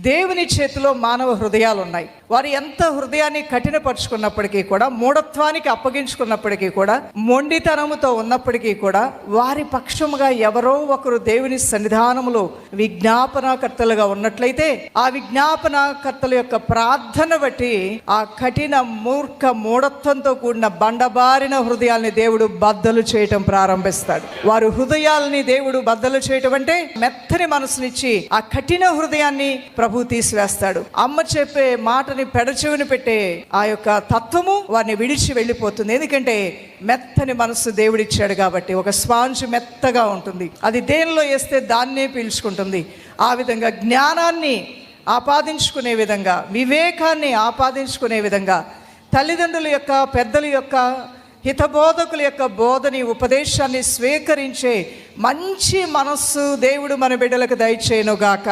దేవుని చేతిలో మానవ హృదయాలు ఉన్నాయి. వారు ఎంత హృదయాన్ని కఠినపరుచుకున్నప్పటికీ కూడా, మూఢత్వానికి అప్పగించుకున్నప్పటికీ కూడా, మొండితనముతో ఉన్నప్పటికీ కూడా, వారి పక్షముగా ఎవరో ఒకరు దేవుని సన్నిధానములో విజ్ఞాపనకర్తలుగా ఉన్నట్లయితే, ఆ విజ్ఞాపనకర్తల యొక్క ప్రార్థన బట్టి ఆ కఠిన మూఢత్వంతో కూడిన బండబారిన హృదయాల్ని దేవుడు బద్దలు చేయటం ప్రారంభిస్తాడు. వారు హృదయాల్ని దేవుడు బద్దలు చేయటం అంటే మెత్తని మనసునిచ్చి ఆ కఠిన హృదయాన్ని ప్రభు తీసివేస్తాడు. అమ్మ చెప్పే మాటని పెడచెవిని పెట్టే ఆ యొక్క తత్వము వారిని విడిచి వెళ్ళిపోతుంది. ఎందుకంటే మెత్తని మనసు దేవుడిచ్చాడు కాబట్టి. ఒక స్పాంజ్ మెత్తగా ఉంటుంది, అది దేనిలో వేస్తే దాన్నే పీల్చుకుంటుంది. ఆ విధంగా జ్ఞానాన్ని ఆపాదించుకునే విధంగా, వివేకాన్ని ఆపాదించుకునే విధంగా, తల్లిదండ్రుల యొక్క, పెద్దల యొక్క, హితబోధకుల యొక్క బోధని, ఉపదేశాన్ని స్వీకరించే మంచి మనస్సు దేవుడు మన బిడ్డలకు దయచేయునుగాక.